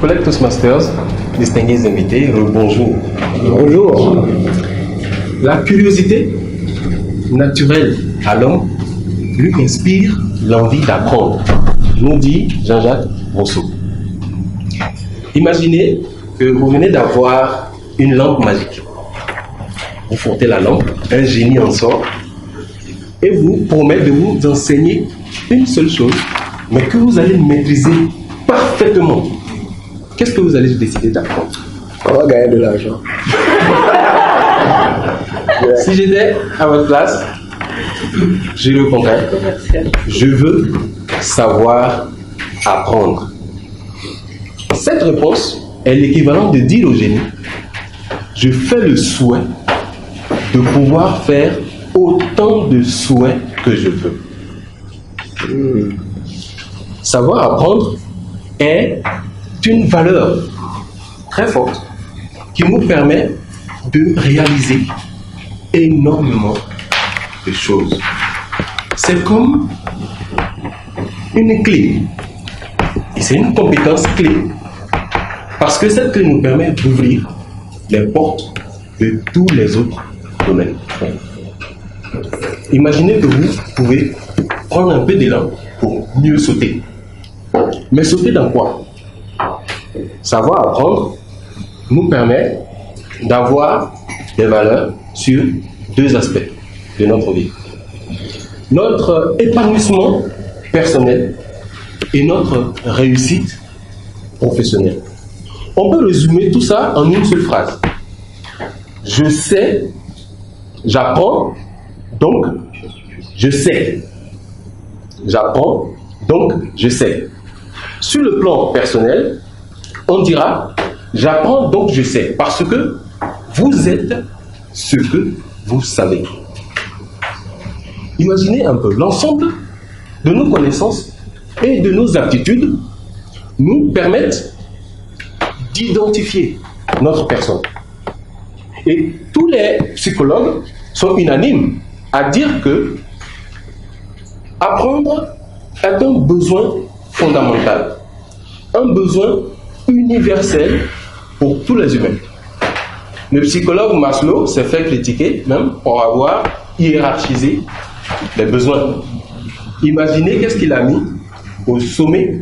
Collègues Toastmasters, distingués invités, bonjour. Bonjour. La curiosité naturelle à l'homme lui inspire l'envie d'apprendre, nous dit Jean-Jacques Rousseau. Imaginez que vous venez d'avoir une lampe magique. Vous frottez la lampe, un génie en sort et vous promet de vous enseigner une seule chose, mais que vous allez maîtriser parfaitement. Qu'est-ce que vous allez décider d'apprendre? On va gagner de l'argent. Si j'étais à votre place, je répondrais, je veux savoir apprendre. Cette réponse est l'équivalent de dire au génie, je fais le souhait de pouvoir faire autant de souhaits que je veux. Savoir apprendre est une valeur très forte qui nous permet de réaliser énormément de choses. C'est comme une clé. Et c'est une compétence clé. Parce que cette clé nous permet d'ouvrir les portes de tous les autres domaines. Imaginez que vous pouvez prendre un peu d'élan pour mieux sauter. Mais sauter dans quoi? Savoir apprendre nous permet d'avoir des valeurs sur deux aspects de notre vie. Notre épanouissement personnel et notre réussite professionnelle. On peut résumer tout ça en une seule phrase. Je sais, j'apprends, donc je sais. J'apprends, donc je sais. Sur le plan personnel, on dira j'apprends donc je sais, parce que vous êtes ce que vous savez. Imaginez un peu, l'ensemble de nos connaissances et de nos aptitudes nous permettent d'identifier notre personne. Et tous les psychologues sont unanimes à dire que apprendre est un besoin fondamental, un besoin universel pour tous les humains. Le psychologue Maslow s'est fait critiquer même pour avoir hiérarchisé les besoins. Imaginez qu'est-ce qu'il a mis au sommet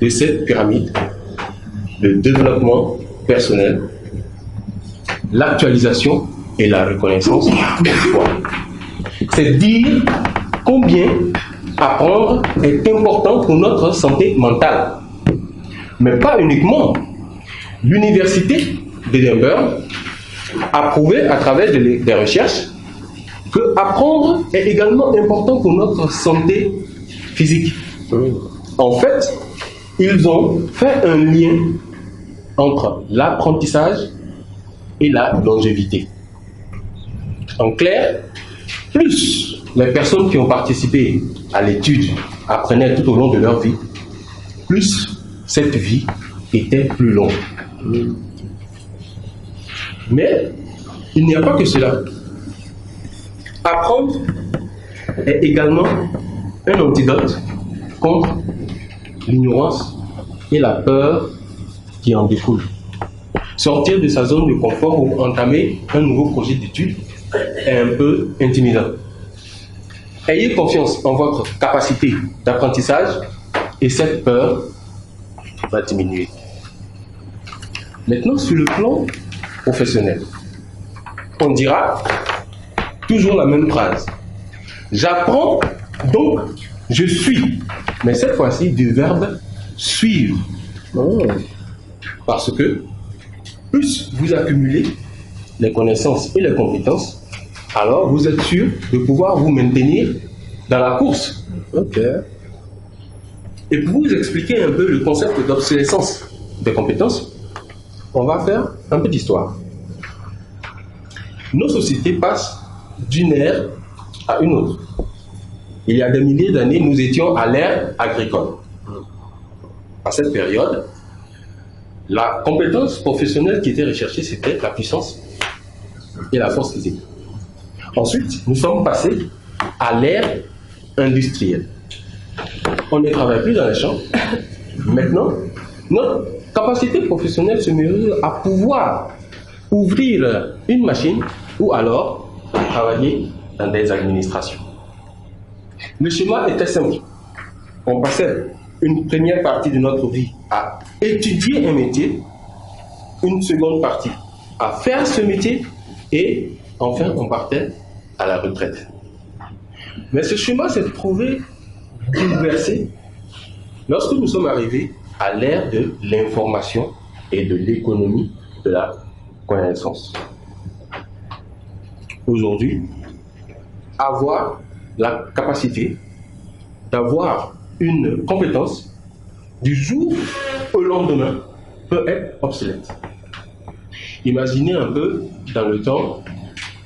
de cette pyramide: le développement personnel, l'actualisation et la reconnaissance de soi. C'est dire combien apprendre est important pour notre santé mentale. Mais pas uniquement. L'université d'Édimbourg a prouvé à travers des recherches que apprendre est également important pour notre santé physique. En fait, ils ont fait un lien entre l'apprentissage et la longévité. En clair, plus les personnes qui ont participé à l'étude apprenaient tout au long de leur vie, plus cette vie était plus longue. Mais il n'y a pas que cela. Apprendre est également un antidote contre l'ignorance et la peur qui en découle. Sortir de sa zone de confort ou entamer un nouveau projet d'étude est un peu intimidant. Ayez confiance en votre capacité d'apprentissage et cette peur va diminuer. Maintenant, sur le plan professionnel, on dira toujours la même phrase. J'apprends, donc je suis. Mais cette fois-ci, du verbe suivre. Parce que plus vous accumulez les connaissances et les compétences, alors vous êtes sûr de pouvoir vous maintenir dans la course. Et pour vous expliquer un peu le concept d'obsolescence des compétences, on va faire un peu d'histoire. Nos sociétés passent d'une ère à une autre. Il y a des milliers d'années, nous étions à l'ère agricole. À cette période, la compétence professionnelle qui était recherchée, c'était la puissance et la force physique. Ensuite, nous sommes passés à l'ère industrielle. On ne travaille plus dans les champs. Maintenant, notre capacité professionnelle se mesure à pouvoir ouvrir une machine ou alors travailler dans des administrations. Le schéma était simple. On passait une première partie de notre vie à étudier un métier, une seconde partie à faire ce métier et enfin on partait à la retraite. Mais ce schéma s'est trouvé bouleversé lorsque nous sommes arrivés à l'ère de l'information et de l'économie de la connaissance. Aujourd'hui, avoir la capacité d'avoir une compétence du jour au lendemain peut être obsolète. Imaginez un peu dans le temps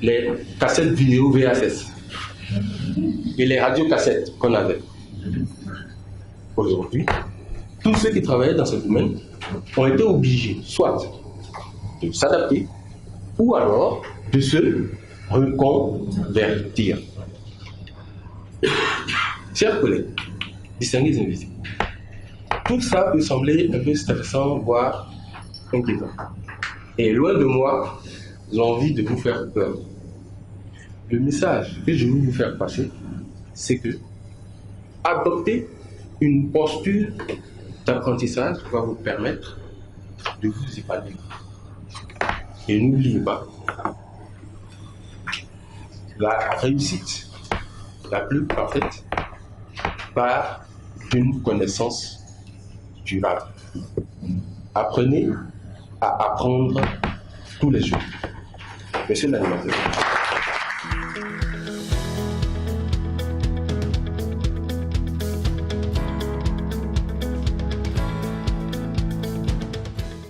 les cassettes vidéo VHS et les radiocassettes qu'on avait. Aujourd'hui, tous ceux qui travaillaient dans ce domaine ont été obligés soit de s'adapter ou alors de se reconvertir. Chers collègues, distingués invités, tout ça peut sembler un peu stressant, voire inquiétant. Et loin de moi, j'ai envie de vous faire peur. Le message que je veux vous faire passer, c'est que adopter une posture d'apprentissage va vous permettre de vous épanouir. Et n'oubliez pas, la réussite la plus parfaite part d'une connaissance durable. Apprenez à apprendre tous les jours. Monsieur l'animateur.